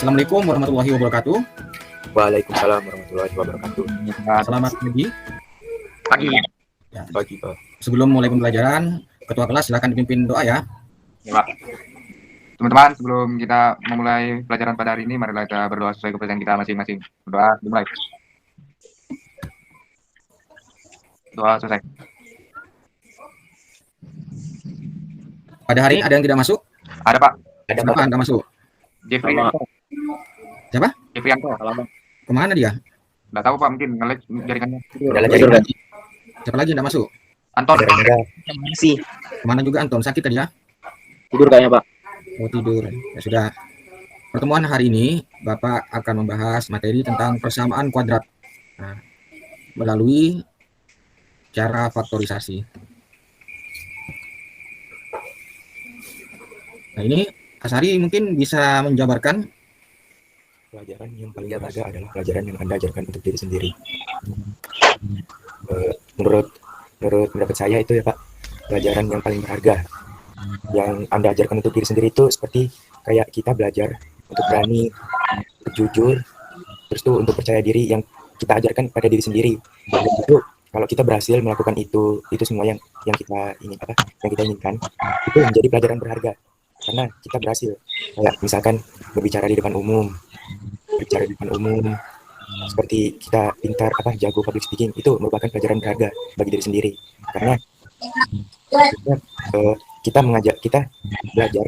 Assalamualaikum warahmatullahi wabarakatuh. Waalaikumsalam warahmatullahi wabarakatuh. Selamat pagi. Pagi. Ya. Pagi, Pak. Sebelum mulai pembelajaran, Ketua kelas silakan dipimpin doa ya. Ya, Pak. Teman-teman, sebelum kita memulai pelajaran pada hari ini, marilah kita berdoa sesuai kepercayaan kita masing-masing. Berdoa dimulai. Doa selesai. Pada hari ini ada yang tidak masuk? Ada, Pak. Ada Siapa yang tidak masuk? Jeffrey. Siapa? Jeffrianto. Kemana dia? Nggak tahu, Pak. Mungkin nge-lag jaringannya. Dalam jaringan. Siapa lagi yang tidak masuk? Anton. Masih Kemana juga Anton? Sakit tadi ya? tidur kayaknya, Pak. Oh, tidur. Ya sudah. Pertemuan hari ini Bapak akan membahas materi tentang persamaan kuadrat. Nah, melalui cara faktorisasi. Nah, ini Asari mungkin bisa menjabarkan. Pelajaran yang paling berharga adalah pelajaran yang Anda ajarkan untuk diri sendiri. Menurut pendapat saya itu ya, Pak, pelajaran yang paling berharga yang Anda ajarkan untuk diri sendiri itu seperti kayak kita belajar untuk berani, untuk jujur, terus tuh untuk percaya diri yang kita ajarkan pada diri sendiri. Dan itu kalau kita berhasil melakukan itu semua yang kita ingin yang kita inginkan, itu menjadi pelajaran berharga karena kita berhasil. Kayak misalkan berbicara di depan umum, seperti kita pintar jago public speaking, itu merupakan pelajaran berharga bagi diri sendiri karena kita belajar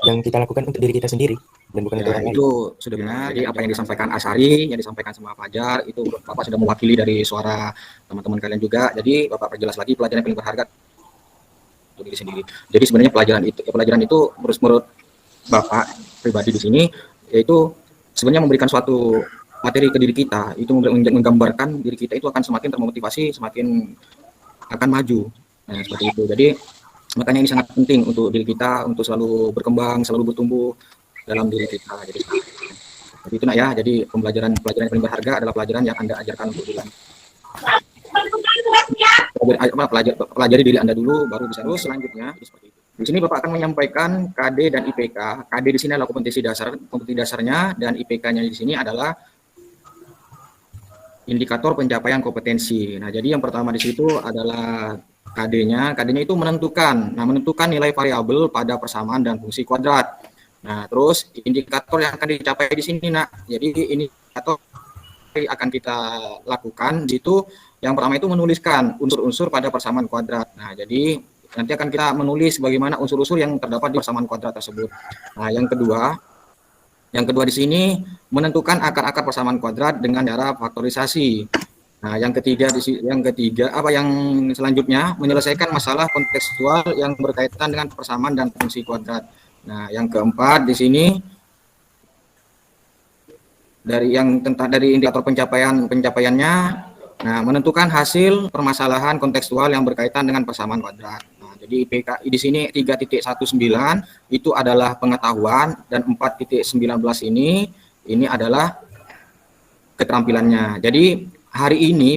yang kita lakukan untuk diri kita sendiri dan bukan untuk orang lain. Itu sudah benar. Jadi apa yang disampaikan Asari, yang disampaikan sama Fajar, itu Bapak sudah mewakili dari suara teman-teman kalian juga. Jadi Bapak perjelas lagi pelajaran yang paling berharga untuk diri sendiri. Jadi sebenarnya pelajaran itu menurut Bapak pribadi di sini yaitu sebenarnya memberikan suatu materi ke diri kita, itu menggambarkan diri kita itu akan semakin termotivasi, semakin akan maju. Nah, seperti itu. Jadi makanya ini sangat penting untuk diri kita untuk selalu berkembang, selalu bertumbuh dalam diri kita. Jadi itu nak ya. Jadi pelajaran yang paling berharga adalah pelajaran yang Anda ajarkan untuk diri. Pelajari diri Anda dulu, baru bisa terus selanjutnya. Seperti itu. Di sini Bapak akan menyampaikan KD dan IPK. KD di sini adalah kompetensi dasarnya, dan IPK-nya di sini adalah indikator pencapaian kompetensi. Nah, jadi yang pertama di situ adalah KD-nya. KD-nya itu menentukan nilai variabel pada persamaan dan fungsi kuadrat. Nah, terus indikator yang akan dicapai di sini, Nak. Jadi indikator yang akan kita lakukan itu yang pertama itu menuliskan unsur-unsur pada persamaan kuadrat. Nah, jadi nanti akan kita menulis bagaimana unsur-unsur yang terdapat di persamaan kuadrat tersebut. Nah, yang kedua di sini menentukan akar-akar persamaan kuadrat dengan cara faktorisasi. Nah, yang ketiga yang selanjutnya menyelesaikan masalah kontekstual yang berkaitan dengan persamaan dan fungsi kuadrat. Nah, yang keempat di sini dari indikator pencapaiannya, nah, menentukan hasil permasalahan kontekstual yang berkaitan dengan persamaan kuadrat. Nah, jadi IPK di sini 3.19 itu adalah pengetahuan, dan 4.19 ini adalah keterampilannya. Jadi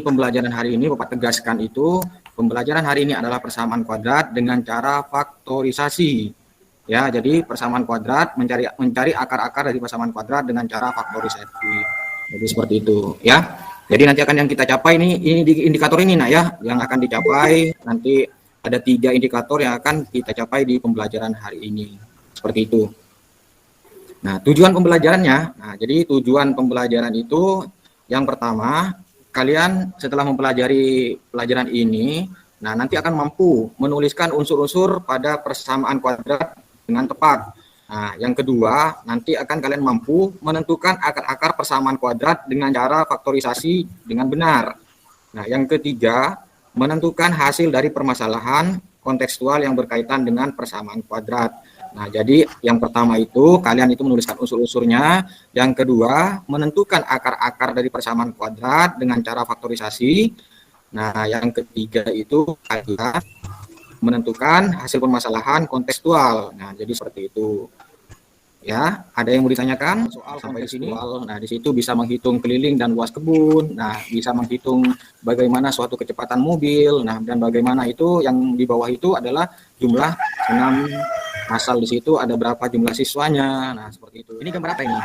pembelajaran hari ini Bapak tegaskan itu pembelajaran hari ini adalah persamaan kuadrat dengan cara faktorisasi. Ya, jadi persamaan kuadrat mencari akar-akar dari persamaan kuadrat dengan cara faktorisasi. Jadi seperti itu, ya. Jadi nanti akan yang kita capai ini indikator ini, Nak, ya, yang akan dicapai nanti ada 3 indikator yang akan kita capai di pembelajaran hari ini. Seperti itu. Nah, tujuan pembelajarannya. Nah, jadi tujuan pembelajaran itu yang pertama, kalian setelah mempelajari pelajaran ini, nah nanti akan mampu menuliskan unsur-unsur pada persamaan kuadrat dengan tepat. Nah, yang kedua, nanti akan kalian mampu menentukan akar-akar persamaan kuadrat dengan cara faktorisasi dengan benar. Nah, yang ketiga, menentukan hasil dari permasalahan kontekstual yang berkaitan dengan persamaan kuadrat. Nah, jadi yang pertama itu kalian itu menuliskan unsur-unsurnya. Yang kedua, menentukan akar-akar dari persamaan kuadrat dengan cara faktorisasi. Nah, yang ketiga itu adalah menentukan hasil permasalahan kontekstual. Nah, jadi seperti itu. Ya, ada yang mau ditanyakan soal sampai di sini? Nah, di situ bisa menghitung keliling dan luas kebun. Nah, bisa menghitung bagaimana suatu kecepatan mobil. Nah, dan bagaimana itu yang di bawah itu adalah jumlah asal di situ ada berapa jumlah siswanya. Nah, seperti itu. Ini gambar apa ini?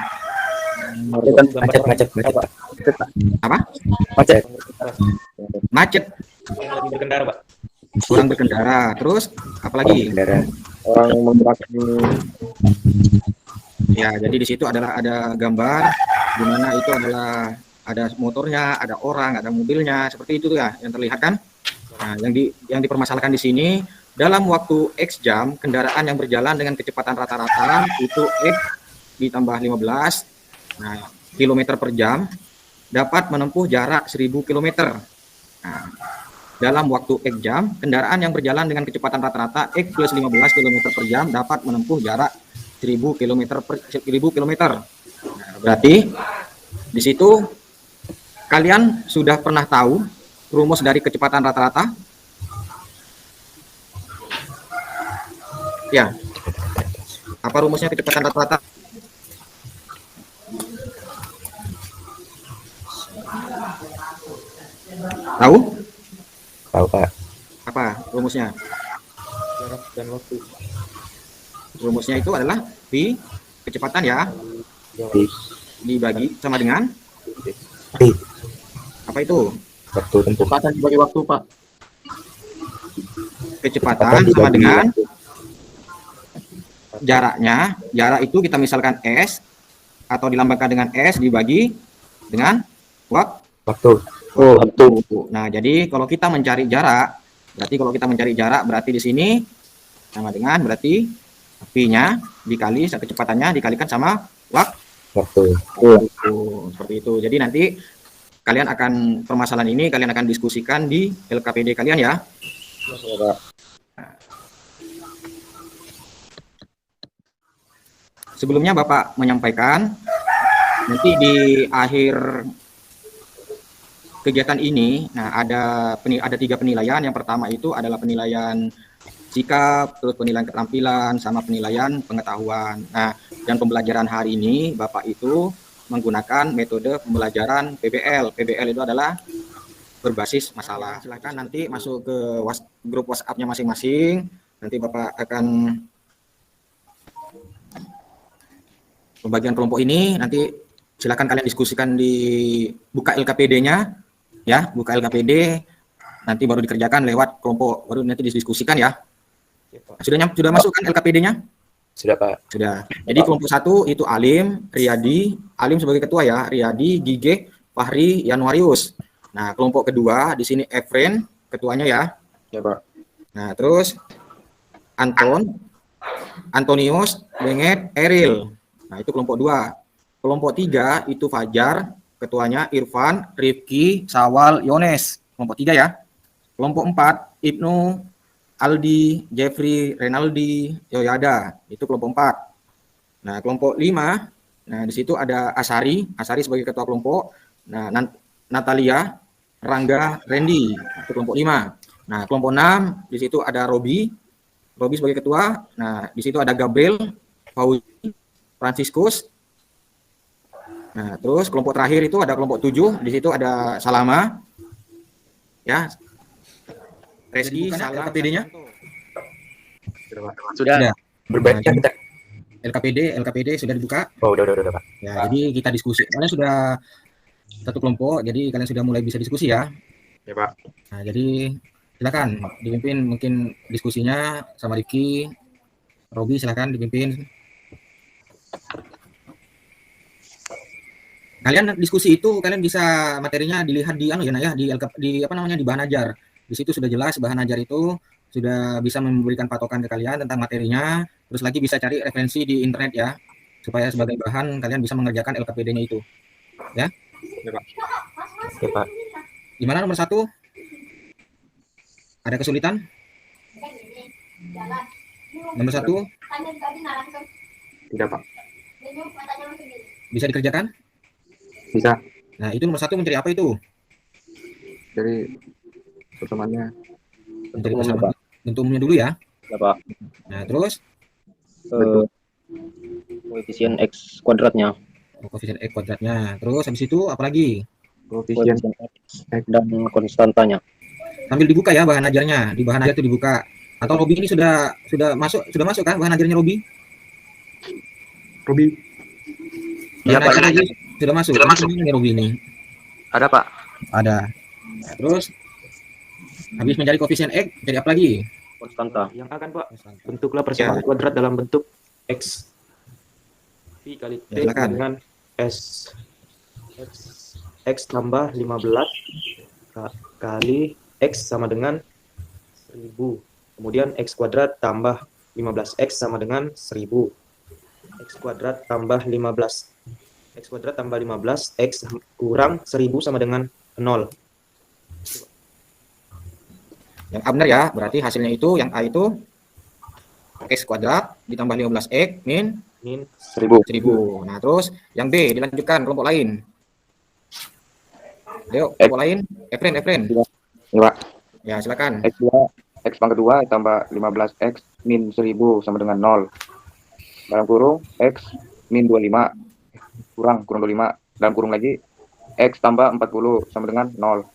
Macet, Pak. Apa? Macet. Macet, Berkendara, Pak. kurang berkendara. Terus apalagi? Kendaraan. Orang menggerakkan Ya, jadi di situ adalah ada gambar di mana itu adalah ada motornya, ada orang, ada mobilnya, seperti itu ya yang terlihat kan. Nah, yang dipermasalahkan di sini dalam waktu X jam kendaraan yang berjalan dengan kecepatan rata-rata itu X ditambah 15 kilometer per jam dapat menempuh jarak 1000 kilometer. Nah, dalam waktu X jam kendaraan yang berjalan dengan kecepatan rata-rata X plus 15 kilometer per jam dapat menempuh jarak 1000 kilometer. Nah, berarti di situ kalian sudah pernah tahu rumus dari kecepatan rata-rata? Ya. Apa rumusnya kecepatan rata-rata? Tahu? Tahu, Pak. Apa rumusnya? jarak dan waktu. Rumusnya itu adalah V kecepatan ya Di dibagi sama dengan apa itu? waktu tempuh. Kecepatan sebagai waktu, Pak. Kecepatan sama dengan jaraknya. Jarak itu kita misalkan S atau dilambangkan dengan S dibagi dengan Waktu. Oh, waktu. Nah, jadi kalau kita mencari jarak, berarti di sini sama dengan berarti V-nya dikali kecepatannya dikalikan sama Waktu. seperti itu. Jadi nanti kalian akan permasalahan ini kalian akan diskusikan di LKPD kalian ya. Sebelumnya Bapak menyampaikan nanti di akhir kegiatan ini, nah ada 3 penilaian. Yang pertama itu adalah penilaian sikap, terus penilaian keterampilan, sama penilaian pengetahuan. Nah, dan pembelajaran hari ini Bapak itu menggunakan metode pembelajaran PBL. PBL itu adalah berbasis masalah. Silakan nanti masuk ke grup WhatsApp-nya masing-masing. Nanti Bapak akan pembagian kelompok ini. Nanti silakan kalian diskusikan buka LKPD-nya, ya, buka LKPD. Nanti baru dikerjakan lewat kelompok, baru nanti didiskusikan ya. Sudah masuk kan LKPD-nya? Sudah, Pak. Sudah. Jadi kelompok 1 itu Alim, Riyadi, Alim sebagai ketua ya, Riyadi, Gige, Fahri, Yanuarius. Nah, kelompok kedua di sini Efren ketuanya ya. Ya, Pak. Nah, terus Antonius, Benget, Eril. Nah, itu kelompok 2. Kelompok 3 itu Fajar, ketuanya Irfan, Rifki, Sawal, Yones. Kelompok 3 ya. Kelompok 4 Ibnu, Aldi, Jeffrey, Renaldi, Yoyada. Itu kelompok 4. Nah, kelompok 5, nah di situ ada Asari sebagai ketua kelompok. Nah, Natalia, Rangga, Randy. Itu kelompok 5. Nah, kelompok 6 di situ ada Robi sebagai ketua. Nah, di situ ada Gabriel, Fauzi, Franciscus. Nah, terus kelompok terakhir itu ada kelompok 7, di situ ada Salama. Ya. Resdi, Salam, LKPD-nya? Sudah. Berbeda kita. LKPD sudah dibuka. Oh, udah, Pak. Ya, jadi kita diskusi. Kalian sudah satu kelompok, jadi kalian sudah mulai bisa diskusi ya. Ya, Pak. Nah, jadi silakan dipimpin mungkin diskusinya sama Riki, Robi silakan dipimpin. Kalian diskusi itu kalian bisa materinya dilihat di di bahan ajar. Di situ sudah jelas bahan ajar itu sudah bisa memberikan patokan ke kalian tentang materinya, terus lagi bisa cari referensi di internet ya, supaya sebagai bahan kalian bisa mengerjakan LKPD-nya itu. Ya? Ya, Pak. Oke, Pak. Gimana nomor 1? Ada kesulitan? Nomor 1 Tidak, Pak. bisa dikerjakan? Bisa. Nah, itu nomor 1 mencari apa itu? Jadi pertemuannya Mencari persamaan bentuk umumnya dulu ya. Ya, Pak. Nah, terus Koefisien X kuadratnya. koefisien X kuadratnya. Terus habis itu apa lagi? koefisien Koefisien X dan konstantanya. Sambil dibuka ya bahan ajarnya. Di bahan ajar itu dibuka Atau Robi ini sudah masuk kan bahan ajarnya Robi? Ruby. Bahan Iya, Pak. ajarnya sudah masuk. Sudah Ini masuk. gimana Robi ini? Ada, Pak. Ada. Terus habis mencari koefisien X, cari apa lagi? Konstanta. Yang akan Pak, bentuklah persamaan kuadrat dalam bentuk X. Pi kali T Ya, silakan. dengan S. X tambah 15 kali X sama dengan 1000. Kemudian X kuadrat tambah 15X sama dengan 1000. X kuadrat tambah 15. X kuadrat tambah 15, X kurang 1000 sama dengan 0. Yang A benar ya, berarti hasilnya itu yang A itu X kuadrat ditambah 15X min 1000. 1000. Nah, terus yang B dilanjutkan kelompok lain. Ayo, kelompok lain. Efren. Iya, Pak. Ya, silakan. X pangkat 2 tambah 15X min 1000 sama dengan 0. Dalam kurung X min 25 kurang 25. Dalam kurung lagi X tambah 40 sama dengan 0.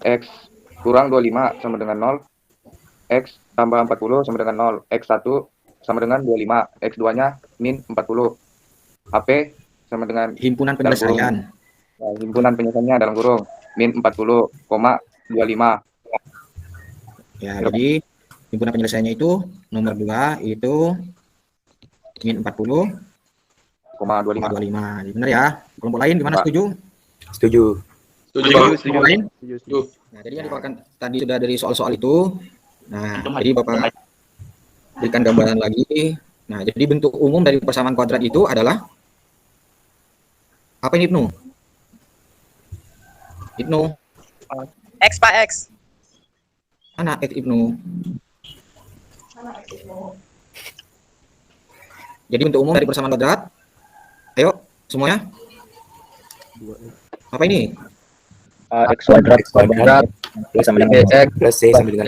X kurang 25 sama dengan 0. X tambah 40 sama dengan 0. X1 sama dengan 25. X2-nya min 40. HP sama dengan Himpunan penyelesaian. himpunan penyelesaiannya dalam kurung min 40,25. Ya, jadi himpunan penyelesaiannya itu nomor 2 itu min 40,25. 25. Jadi benar ya. Kelompok lain gimana, Pak. setuju? Setuju. Kelompok lain? Nah, jadi yang dipaparkan tadi sudah dari soal-soal itu. Nah, jadi Bapak berikan gambaran lagi. Nah, jadi bentuk umum dari persamaan kuadrat itu adalah apa ini, Ibnu? Ibnu, X Pak X. mana X Ibnu? Jadi bentuk umum dari persamaan kuadrat. Ayo, semuanya. Apa ini? X kuadrat plus sama dengan plus C sama dengan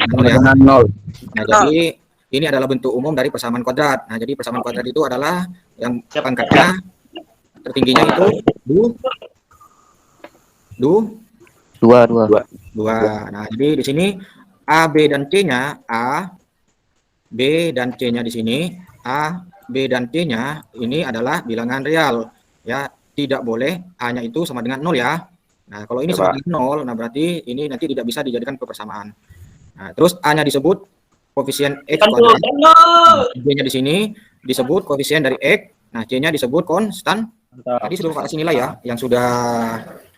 Nol ya. 0. Nah, jadi ini adalah bentuk umum dari persamaan kuadrat. Nah, jadi persamaan kuadrat itu adalah yang pangkatnya tertingginya itu dua. Nah, jadi di sini A, B dan C-nya di sini A, B dan C-nya ini adalah bilangan real ya, tidak boleh A-nya itu sama dengan 0 ya. Nah, kalau ini Ya, sama Pak. dengan 0, nah berarti ini nanti tidak bisa dijadikan persamaan. Nah, terus A-nya disebut koefisien X kuadrat. B-nya di sini disebut koefisien dari X. Nah, C-nya disebut konstan. Tadi sudah Bapak kasih nilai ya, yang sudah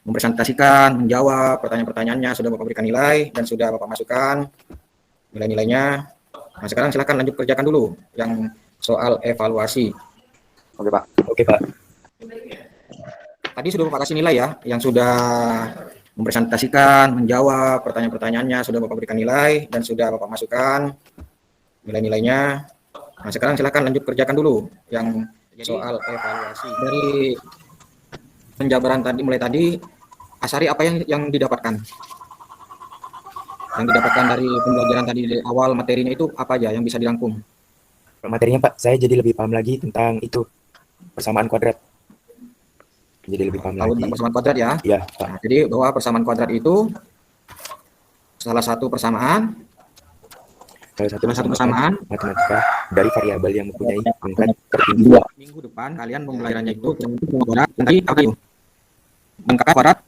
mempresentasikan, menjawab pertanyaan-pertanyaannya, sudah Bapak berikan nilai dan sudah Bapak masukkan nilai-nilainya. Nah, sekarang silakan lanjut kerjakan dulu yang soal evaluasi. Oke, Pak. Oke, Pak. Tadi sudah Bapak kasih nilai ya, yang sudah mempresentasikan, menjawab pertanyaan-pertanyaannya, sudah Bapak berikan nilai dan sudah Bapak masukkan nilai-nilainya. Nah, sekarang silakan lanjut kerjakan dulu yang soal evaluasi. Dari penjabaran tadi, mulai tadi, Asari apa yang didapatkan? Yang didapatkan dari pembelajaran tadi dari awal materinya itu apa aja yang bisa dirangkum? Materinya Pak, saya jadi lebih paham lagi tentang itu persamaan kuadrat. Jadi lebih paham Tahu lagi. tentang persamaan kuadrat ya? Ya, Pak. Nah, jadi bahwa persamaan kuadrat itu salah satu persamaan matematika dari variabel yang mempunyai pangkat tertinggi. minggu depan kalian pembelajarannya itu kuadrat nanti apa itu? Lengkap kuadrat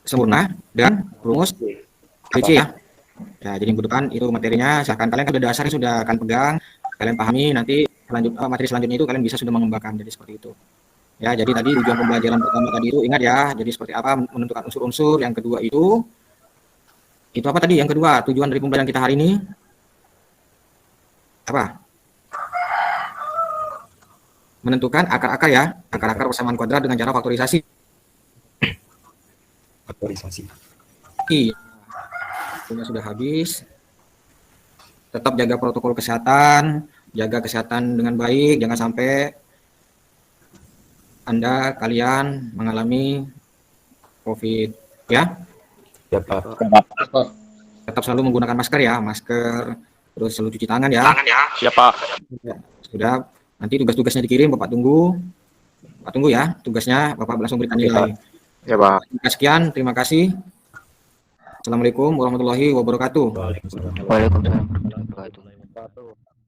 sempurna dan rumus ABC ya. Ya, jadi minggu depan itu materinya, silahkan kalian kan udah dasarnya sudah akan pegang, kalian pahami, nanti materi selanjutnya itu kalian bisa sudah mengembangkan, jadi seperti itu. Ya, jadi tadi tujuan pembelajaran pertama tadi itu ingat ya, jadi seperti apa menentukan unsur-unsur, yang kedua itu apa tadi? Yang kedua, tujuan dari pembelajaran kita hari ini apa? Menentukan akar-akar ya, akar-akar persamaan kuadrat dengan cara faktorisasi. Faktorisasi. Iya. Waktunya sudah habis. Tetap jaga protokol kesehatan, jaga kesehatan dengan baik, jangan sampai kalian mengalami COVID ya. Ya, Pak. Tetap selalu menggunakan masker ya, masker, terus selalu cuci tangan ya. Siapa? Ya, sudah, nanti tugas-tugasnya dikirim, Bapak tunggu. Bapak tunggu ya, tugasnya Bapak langsung berikan nilai. Ya, Pak. Sekian, terima kasih. Assalamualaikum warahmatullahi wabarakatuh. Waalaikumsalam warahmatullahi wabarakatuh.